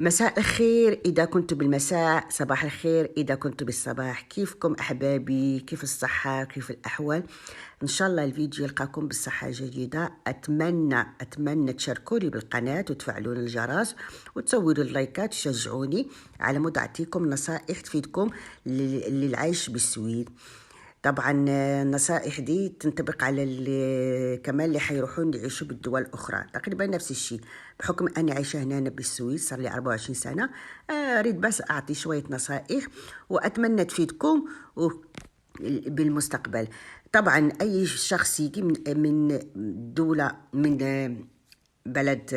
مساء الخير إذا كنت بالمساء، صباح الخير إذا كنت بالصباح. كيفكم أحبابي؟ كيف الصحة؟ كيف الأحوال؟ إن شاء الله الفيديو يلقاكم بالصحة جيدة. أتمنى تشاركوني بالقناة وتفعلون الجرس وتسووا اللايكات تشجعوني على مود أعطيكم نصائح تفيدكم للعيش بالسويد. طبعا النصائح دي تنطبق على كمان اللي حيروحون يعيشوا بالدول الأخرى، تقريبا نفس الشيء. بحكم أني عايشة هنا بالسويد صار لي 24 سنة، أريد بس أعطي شوية نصائح وأتمنى تفيدكم بالمستقبل. طبعا أي شخص يجي من دولة، من بلد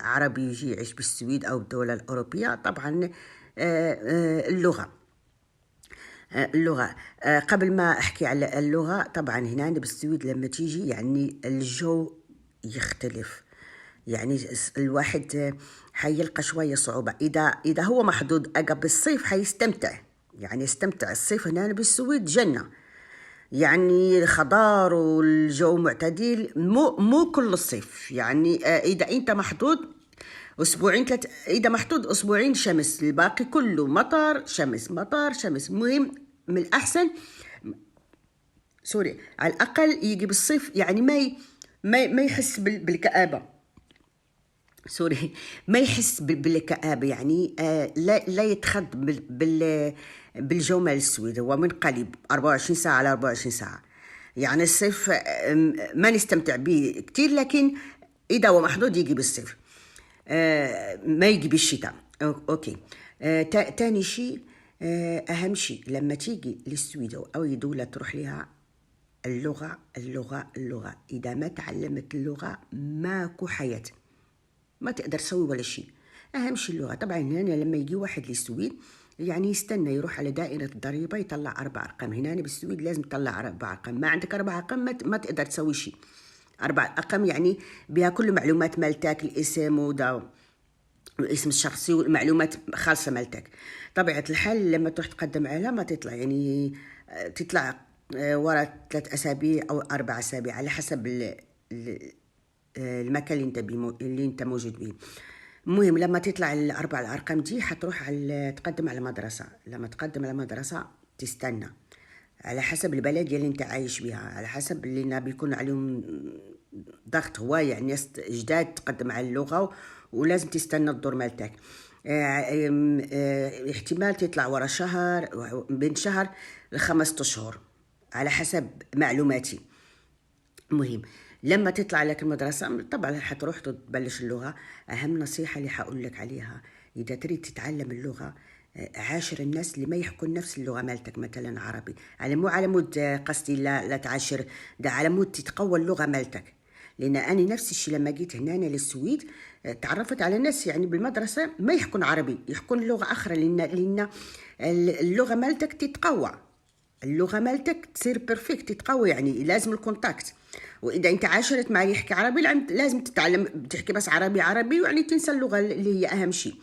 عربي يجي يعيش بالسويد أو الدولة الأوروبية، طبعا اللغة. قبل ما أحكي على اللغة، طبعا هنا بالسويد لما تيجي يعني الجو يختلف، يعني الواحد حيلقى شوية صعوبة. إذا هو محظوظ أجا بالصيف حيستمتع، يعني يستمتع. الصيف هنا بالسويد جنة، يعني الخضار والجو معتدل، مو كل الصيف. يعني إذا أنت محظوظ أسبوعين إذا محطوط أسبوعين شمس، الباقي كله مطر شمس مطر شمس. مهم من الأحسن سوري على الأقل يجي بالصيف، يعني ما يحس بالكآبة. سوري، ما يحس بالكآبة، يعني لا يتخض بالجو مال السويد. هو منقلب 24 ساعة على 24 ساعة. يعني الصيف ما نستمتع به كتير، لكن إذا هو محظوظ يجي بالصيف، ما يجي بالشتاء. أوكي. تاني شيء، أهم شيء لما تيجي للسويد أو أي دولة تروح لها، اللغة اللغة اللغة. إذا ما تعلمت اللغة ماكو حياة، ما تقدر تسوي ولا شيء. أهم شيء اللغة. طبعا هنا لما يجي واحد للسويد يعني يستنى يروح على دائرة الضريبة يطلع 4 أرقام. هنا بالسويد لازم تطلع 4 أرقام. ما عندك 4 أرقام ما تقدر تسوي شيء. 4 أرقام يعني بها كل معلومات مالتك، الاسم والاسم الشخصي والمعلومات خاصة مالتك. طبيعة الحال لما تروح تقدم عليها ما تطلع، يعني تطلع ورا 3 أسابيع أو 4 أسابيع على حسب المكان اللي انت موجود به. المهم لما تطلع الأربع الأرقام دي حتروح تقدم على مدرسة. لما تقدم على مدرسة تستنى على حسب البلد اللي انت عايش بها، على حسب اللي بيكون عليهم ضغط هواية، يعني ناس جداد تقدم على اللغة ولازم تستنى الدور مالتك. احتمال تطلع ورا شهر، بين شهر ل5 أشهر على حسب معلوماتي. مهم لما تطلع لك المدرسة طبعا حتروح تبلش اللغة. أهم نصيحة اللي حقول لك عليها، إذا تريد تتعلم اللغة عاشر الناس اللي ما يحكون نفس اللغة مالتك، مثلا عربي. مو على مود قصدي لا تعاشر، ده على مود تتقوى اللغة مالتك. لأن أنا نفس الشيء لما جيت هنا للسويد تعرفت على ناس يعني بالمدرسة ما يحكون عربي، يحكون لغة أخرى، لأن اللغة مالتك تتقوى، اللغة مالتك تصير بيرفكت تتقوى، يعني لازم الكونتاكت. وإذا أنت عاشرت مع يحكي عربي لازم تتعلم تحكي بس عربي، يعني تنسى اللغة اللي هي أهم شيء.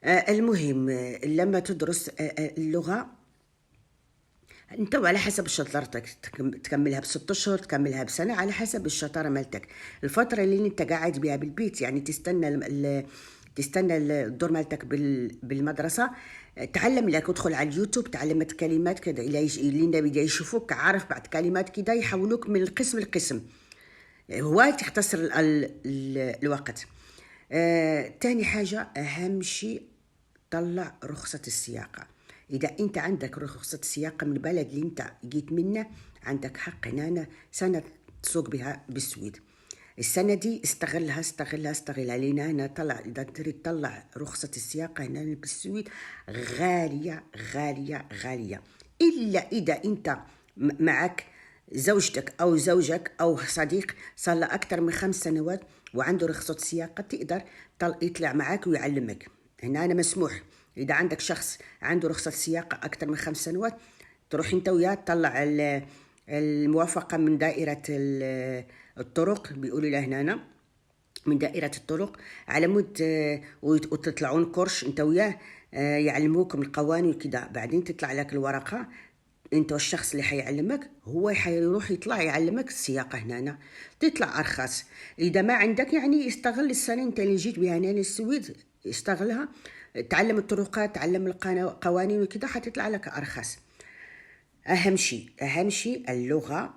المهم لما تدرس اللغة انت على حسب شطارتك تكملها ب6 أشهر، تكملها بسنة، على حسب الشطارة مالتك. الفترة اللي انت قاعد بها بالبيت يعني تستنى الدور مالتك بالمدرسة، تعلم لك، ادخل على اليوتيوب تعلمت كلمات كده اللي بدا يشوفوك عارف بعد كلمات كده يحولوك من القسم لقسم، هواي تختصر الوقت. تاني حاجة أهم شيء طلع رخصة السياقة. إذا أنت عندك رخصة السياقة من البلد اللي أنت جيت منه، عندك حق هنا سنة تسوق بها بالسويد. السنة دي استغلها لنا هنا. طلع إذا تريد تطلع رخصة السياقة هنا بالسويد غالية غالية غالية، إلا إذا أنت معك زوجتك أو زوجك أو صديق صار له أكثر من 5 سنوات وعنده رخصة سياقة، تقدر يطلع معك ويعلمك. هنا أنا مسموح إذا عندك شخص عنده رخصة سياقة أكثر من 5 سنوات تروح أنت وياه تطلع الموافقة من دائرة الطرق، بيقولوا لها هنا من دائرة الطرق، على مود وتطلعون كورش أنت وياه يعلموكم القوانين وكذا. بعدين تطلع لك الورقة انت والشخص اللي حيعلمك هو حيروح يطلع يعلمك السياقة هنا، تطلع أرخص. إذا ما عندك يعني يستغل السنة انت اللي جيت بها هنا للسويد اشتغلها، تعلم الطرقات، تعلم القوانين وكده، حتطلع لك أرخص. أهم شيء اللغة،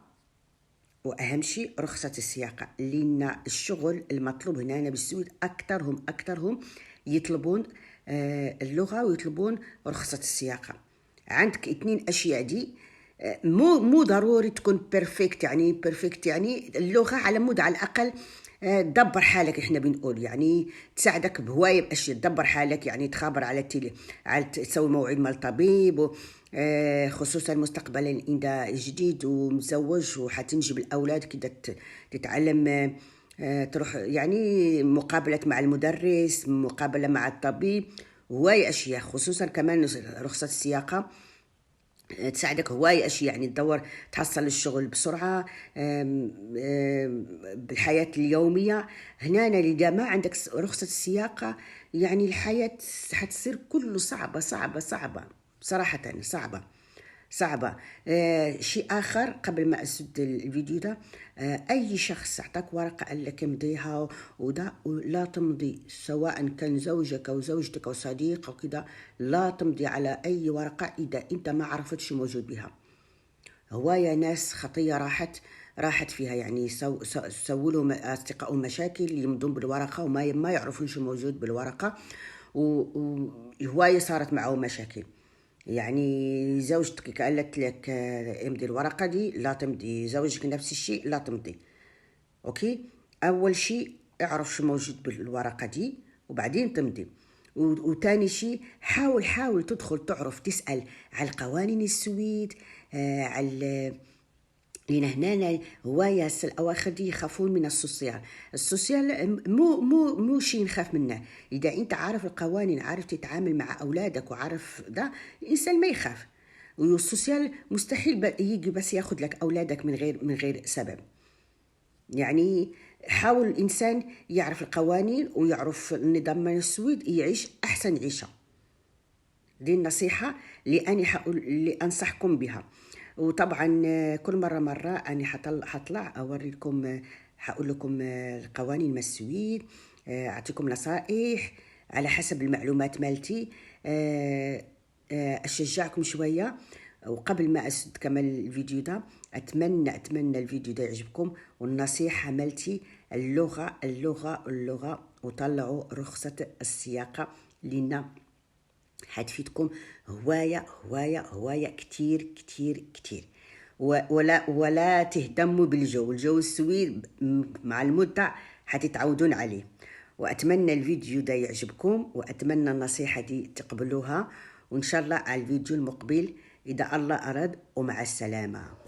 وأهم شيء رخصة السياقة، لأن الشغل المطلوب هنا بالسويد أكثرهم يطلبون اللغة ويطلبون رخصة السياقة. عندك 2 أشياء دي. مو ضروري تكون بيرفكت، يعني اللغة على مود على الأقل تدبر حالك، احنا بنقول يعني تساعدك بهواية بأشياء، تدبر حالك، يعني تخابر على تسوي موعد مع الطبيب، خصوصا مستقبلا إذا جديد ومزوج وحتنجب الأولاد كده، تتعلم تروح يعني مقابلة مع المدرس، مقابلة مع الطبيب، هواية أشياء. خصوصا كمان رخصة السياقة تساعدك هواية أشياء، يعني تدور تحصل الشغل بسرعة بالحياة اليومية. هنا إذا ما عندك رخصة السياقة يعني الحياة حتصير كله صعبة صراحة، صعبة. شيء آخر قبل ما أسد الفيديو ده، أي شخص أعطاك ورقة قال لك امضيها وده، لا تمضي، سواء كان زوجك أو زوجتك أو صديق أو كده، لا تمضي على أي ورقة إذا أنت ما عرفتش موجود بها. هواية ناس خطية راحت فيها، يعني سووا لهم أصدقائهم مشاكل يمضون بالورقة وما يعرفون شو موجود بالورقة، وهواية صارت معهم مشاكل. يعني زوجتك قالت لك امضي الورقة دي، لا تمضي. زوجك نفس الشيء، لا تمضي. اوكي، اول شيء اعرف شو موجود بالورقة دي وبعدين تمضي. وتاني شيء حاول تدخل تعرف تسأل على القوانين السويد، على لأن هنا هواية الأواخر دي يخافون من السوسيال مو شيء نخاف منه. إذا أنت عارف القوانين، عارف تتعامل مع أولادك وعارف ده، الإنسان ما يخاف. والسوسيال مستحيل يجي بس ياخد لك أولادك من غير سبب. يعني حاول الإنسان يعرف القوانين ويعرف النظام من السويد، يعيش أحسن عيشة. دي النصيحة اللي أنصحكم بها. وطبعا كل مرة أنا حطلع أوريكم، حقول لكم القوانين من السويد، أعطيكم نصائح على حسب المعلومات مالتي، أشجعكم شوية. وقبل ما أسد كمان الفيديو ده، أتمنى الفيديو ده يعجبكم، والنصيحة مالتي اللغة، وطلعوا رخصة السياقة، لأن حتفيدكم هواية كتير. ولا تهتموا الجو السويد مع المدة حتتعودون عليه. وأتمنى الفيديو ده يعجبكم، وأتمنى النصيحة دي تقبلوها، وإن شاء الله على الفيديو المقبل إذا الله أراد، ومع السلامة.